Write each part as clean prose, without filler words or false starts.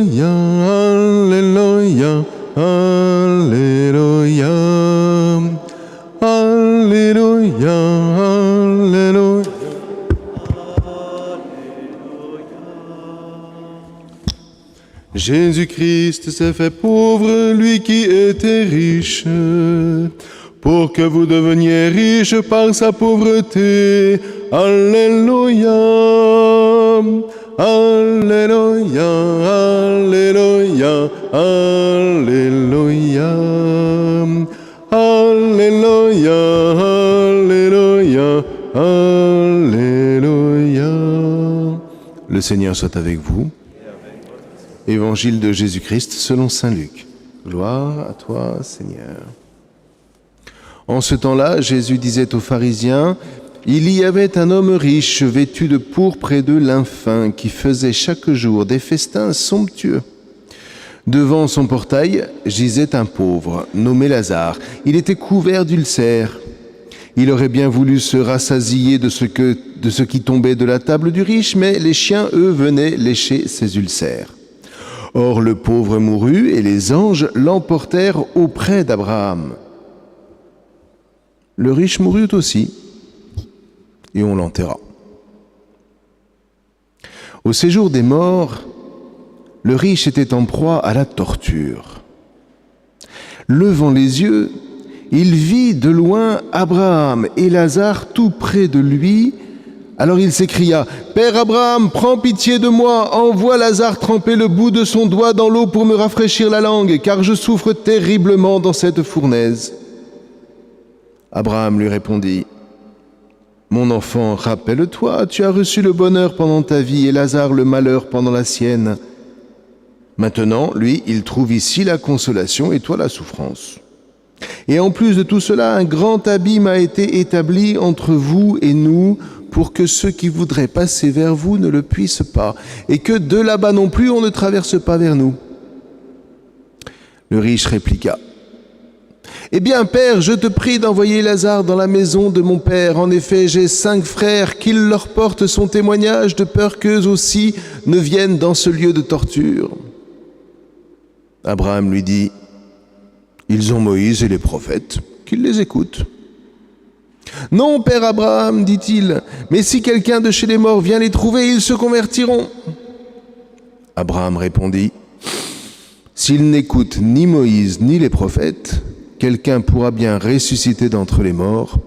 Alléluia, Alléluia, Alléluia, Alléluia, Alléluia. Jésus-Christ s'est fait pauvre, lui qui était riche, pour que vous deveniez riches par sa pauvreté. Alléluia, Alléluia, Alléluia, Alléluia, Alléluia, Alléluia, Alléluia. Le Seigneur soit avec vous. Évangile de Jésus-Christ selon saint Luc. Gloire à toi, Seigneur. En ce temps-là, Jésus disait aux pharisiens, « Il y avait un homme riche, vêtu de pourpre et de lin fin, qui faisait chaque jour des festins somptueux. Devant son portail gisait un pauvre, nommé Lazare. Il était couvert d'ulcères. Il aurait bien voulu se rassasier de ce qui tombait de la table du riche, mais les chiens, eux, venaient lécher ses ulcères. Or le pauvre mourut, et les anges l'emportèrent auprès d'Abraham. Le riche mourut aussi, et on l'enterra. Au séjour des morts, le riche était en proie à la torture. Levant les yeux, il vit de loin Abraham et Lazare tout près de lui. Alors il s'écria, « Père Abraham, prends pitié de moi, envoie Lazare tremper le bout de son doigt dans l'eau pour me rafraîchir la langue, car je souffre terriblement dans cette fournaise. » Abraham lui répondit, « Mon enfant, rappelle-toi, tu as reçu le bonheur pendant ta vie et Lazare le malheur pendant la sienne. Maintenant, lui, il trouve ici la consolation et toi la souffrance. Et en plus de tout cela, un grand abîme a été établi entre vous et nous, pour que ceux qui voudraient passer vers vous ne le puissent pas, et que de là-bas non plus on ne traverse pas vers nous. » Le riche répliqua, « Eh bien, Père, je te prie d'envoyer Lazare dans la maison de mon Père. En effet, j'ai 5 frères, qu'il leur porte son témoignage, de peur qu'eux aussi ne viennent dans ce lieu de torture. » Abraham lui dit, « Ils ont Moïse et les prophètes, qu'ils les écoutent. » « Non, Père Abraham, dit-il, mais si quelqu'un de chez les morts vient les trouver, ils se convertiront. » Abraham répondit, « S'ils n'écoutent ni Moïse ni les prophètes, quelqu'un pourra bien ressusciter d'entre les morts,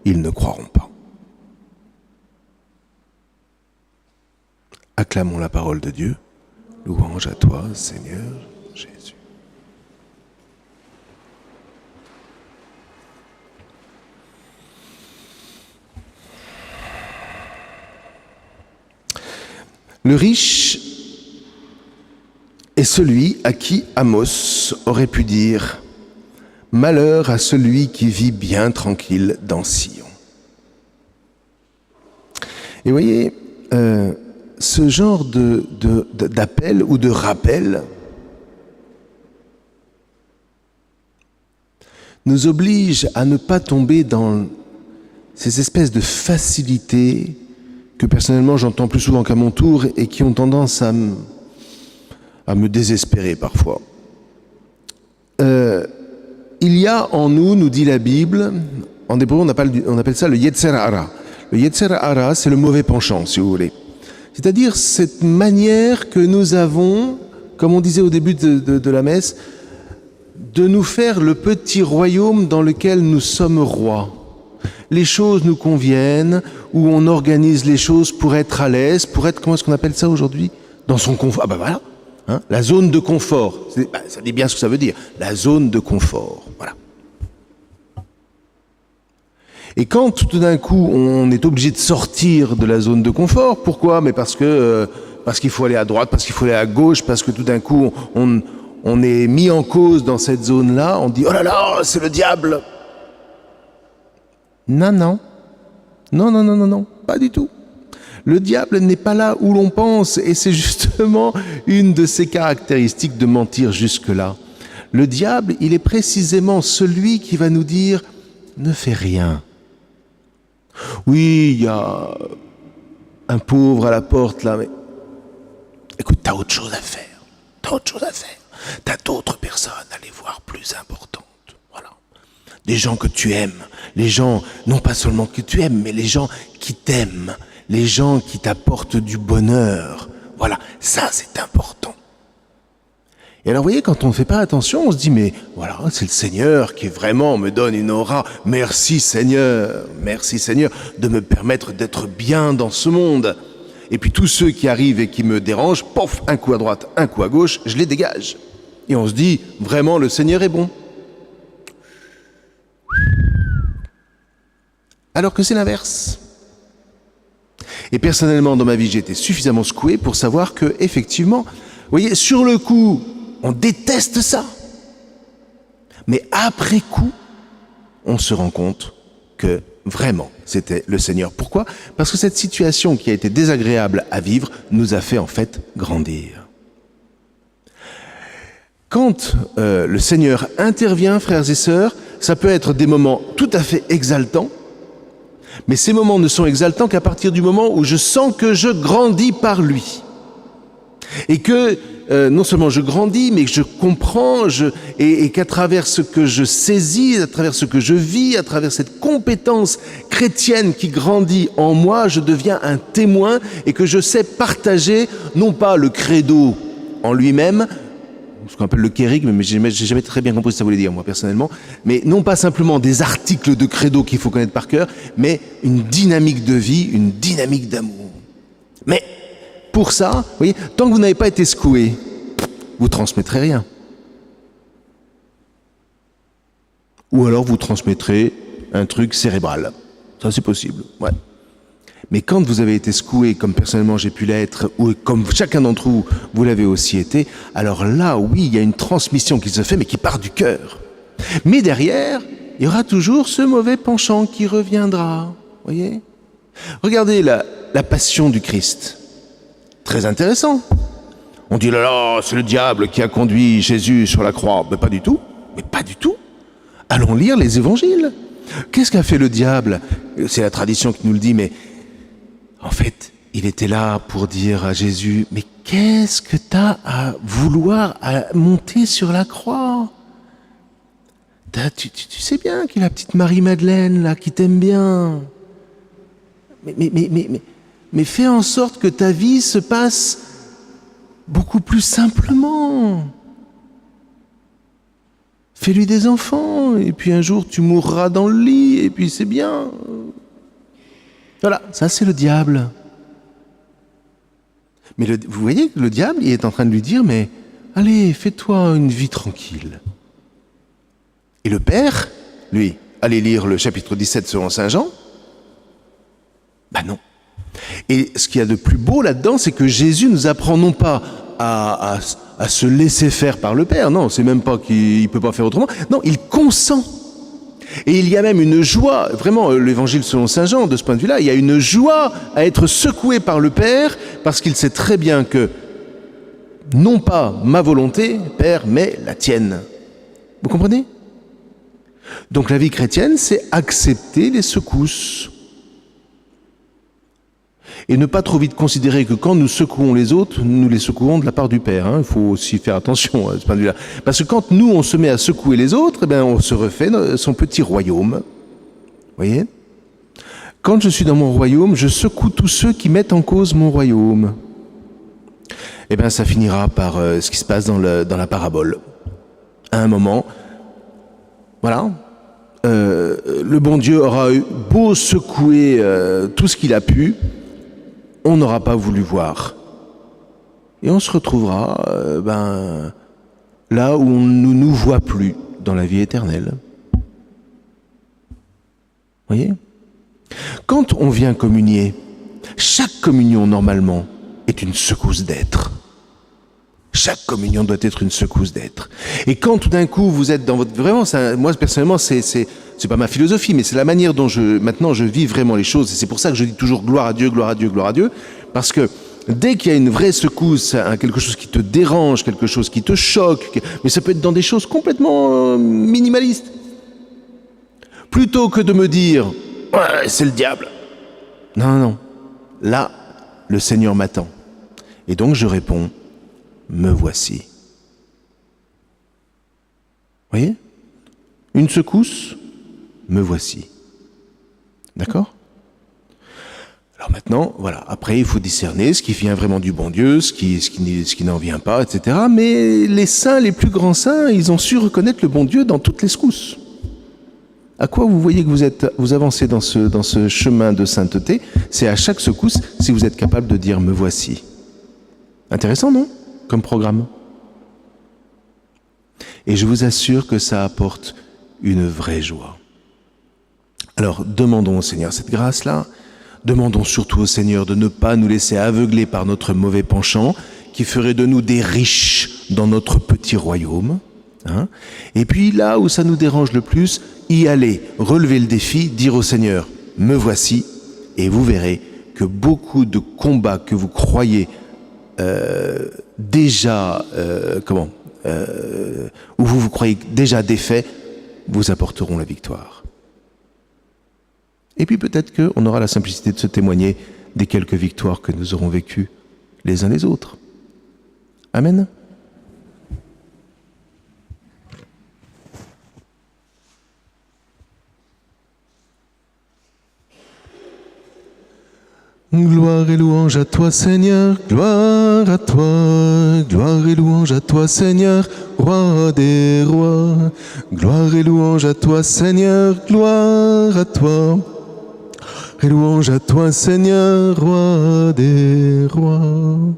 ils ne croiront pas. » Acclamons la parole de Dieu. Louange à toi, Seigneur Jésus. Le riche est celui à qui Amos aurait pu dire « Malheur à celui qui vit bien tranquille dans Sion. » Et vous voyez, ce genre d'appel ou de rappel nous oblige à ne pas tomber dans ces espèces de facilités que personnellement j'entends plus souvent qu'à mon tour et qui ont tendance à me désespérer parfois. Il y a en nous, nous dit la Bible, en hébreu on appelle ça le Yetzer Hara. Le Yetzer Hara, c'est le mauvais penchant, si vous voulez. C'est-à-dire cette manière que nous avons, comme on disait au début de la messe, de nous faire le petit royaume dans lequel nous sommes rois. Les choses nous conviennent, où on organise les choses pour être à l'aise, pour être, comment est-ce qu'on appelle ça aujourd'hui? Dans son confort. Ah ben voilà, hein, la zone de confort. Ça dit bien ce que ça veut dire, la zone de confort. Voilà. Et quand tout d'un coup on est obligé de sortir de la zone de confort, pourquoi? Mais parce qu'il faut aller à droite, parce qu'il faut aller à gauche, parce que tout d'un coup on est mis en cause dans cette zone-là, on dit « Oh là là, c'est le diable !» Non, pas du tout. Le diable n'est pas là où l'on pense, et c'est justement une de ses caractéristiques de mentir jusque-là. Le diable, il est précisément celui qui va nous dire « Ne fais rien ». Oui, il y a un pauvre à la porte là, mais écoute, t'as autre chose à faire. t'as autre chose à faire. T'as d'autres personnes à les voir plus importantes. Voilà. Des gens que tu aimes. Les gens, non pas seulement que tu aimes, mais les gens qui t'aiment. Les gens qui t'apportent du bonheur. Voilà, ça c'est important. Et alors vous voyez, quand on ne fait pas attention, on se dit, mais voilà, c'est le Seigneur qui vraiment me donne une aura. Merci Seigneur de me permettre d'être bien dans ce monde. Et puis tous ceux qui arrivent et qui me dérangent, pof, un coup à droite, un coup à gauche, je les dégage. Et on se dit, vraiment le Seigneur est bon. Alors que c'est l'inverse. Et personnellement, dans ma vie, j'ai été suffisamment secoué pour savoir que, effectivement, vous voyez, sur le coup, on déteste ça. Mais après coup, on se rend compte que vraiment, c'était le Seigneur. Pourquoi ? Parce que cette situation qui a été désagréable à vivre nous a fait en fait grandir. Quand le Seigneur intervient, frères et sœurs, ça peut être des moments tout à fait exaltants, mais ces moments ne sont exaltants qu'à partir du moment où je sens que je grandis par lui. Et que non seulement je grandis, mais que je comprends, et qu'à travers ce que je saisis, à travers ce que je vis, à travers cette compétence chrétienne qui grandit en moi, je deviens un témoin et que je sais partager, non pas le credo en lui-même, ce qu'on appelle le kérigme, mais j'ai jamais très bien compris ce que ça voulait dire, moi, personnellement, mais non pas simplement des articles de credo qu'il faut connaître par cœur, mais une dynamique de vie, une dynamique d'amour. Mais pour ça, vous voyez, tant que vous n'avez pas été secoué, vous transmettrez rien. Ou alors vous transmettrez un truc cérébral. Ça, c'est possible, ouais. Mais quand vous avez été secoué, comme personnellement j'ai pu l'être, ou comme chacun d'entre vous, vous l'avez aussi été, alors là, oui, il y a une transmission qui se fait, mais qui part du cœur. Mais derrière, il y aura toujours ce mauvais penchant qui reviendra, voyez ? Regardez la passion du Christ. Très intéressant. On dit, là, c'est le diable qui a conduit Jésus sur la croix. Mais pas du tout. Mais pas du tout. Allons lire les évangiles. Qu'est-ce qu'a fait le diable ? C'est la tradition qui nous le dit, mais en fait, il était là pour dire à Jésus, mais qu'est-ce que t'as à vouloir à monter sur la croix ? Tu sais bien qu'il y a la petite Marie-Madeleine, là, qui t'aime bien. Mais fais en sorte que ta vie se passe beaucoup plus simplement. Fais-lui des enfants, et puis un jour tu mourras dans le lit, et puis c'est bien. Voilà, ça c'est le diable. Mais vous voyez que le diable, il est en train de lui dire, mais allez, fais-toi une vie tranquille. Et le Père, lui, allez lire le chapitre 17 selon Saint Jean. Ben non. Et ce qu'il y a de plus beau là-dedans, c'est que Jésus nous apprend non pas à se laisser faire par le Père, non, c'est même pas qu'il ne peut pas faire autrement, non, il consent. Et il y a même une joie, vraiment, l'évangile selon Saint Jean, de ce point de vue-là, il y a une joie à être secoué par le Père, parce qu'il sait très bien que, non pas ma volonté, Père, mais la tienne. Vous comprenez ? Donc la vie chrétienne, c'est accepter les secousses. Et ne pas trop vite considérer que quand nous secouons les autres, nous les secouons de la part du Père. Il faut aussi faire attention à ce point de vue-là. Parce que quand nous, on se met à secouer les autres, eh bien, on se refait son petit royaume. Vous voyez ? Quand je suis dans mon royaume, je secoue tous ceux qui mettent en cause mon royaume. Eh bien, ça finira par ce qui se passe dans la parabole. À un moment, voilà, le bon Dieu aura eu beau secouer tout ce qu'il a pu, on n'aura pas voulu voir. Et on se retrouvera là où on ne nous voit plus dans la vie éternelle. Voyez ? Quand on vient communier, chaque communion, normalement, est une secousse d'être. Chaque communion doit être une secousse d'être. Et quand tout d'un coup, vous êtes dans votre... Vraiment, moi, personnellement, c'est pas ma philosophie, mais c'est la manière dont maintenant je vis vraiment les choses. Et c'est pour ça que je dis toujours gloire à Dieu, gloire à Dieu, gloire à Dieu. Parce que dès qu'il y a une vraie secousse, quelque chose qui te dérange, quelque chose qui te choque, mais ça peut être dans des choses complètement minimalistes. Plutôt que de me dire, ouais, c'est le diable. Non. Là, le Seigneur m'attend. Et donc je réponds, me voici. Une secousse, me voici. D'accord ? Alors maintenant, voilà, après il faut discerner ce qui vient vraiment du bon Dieu, ce qui n'en vient pas, etc. Mais les saints, les plus grands saints, ils ont su reconnaître le bon Dieu dans toutes les secousses. À quoi vous voyez que vous avancez dans ce chemin de sainteté? C'est à chaque secousse si vous êtes capable de dire « me voici ». Intéressant, non? Comme programme. Et je vous assure que ça apporte une vraie joie. Alors, demandons au Seigneur cette grâce-là. Demandons surtout au Seigneur de ne pas nous laisser aveugler par notre mauvais penchant, qui ferait de nous des riches dans notre petit royaume. Hein. Et puis là où ça nous dérange le plus, y aller, relever le défi, dire au Seigneur, me voici, et vous verrez que beaucoup de combats que vous croyez où vous croyez déjà défaits, vous apporteront la victoire. Et puis peut-être qu'on aura la simplicité de se témoigner des quelques victoires que nous aurons vécues les uns les autres. Amen. Gloire et louange à toi, Seigneur, gloire à toi, gloire et louange à toi, Seigneur, roi des rois. Gloire et louange à toi, Seigneur, gloire à toi. Et louange à toi, Seigneur, roi des rois.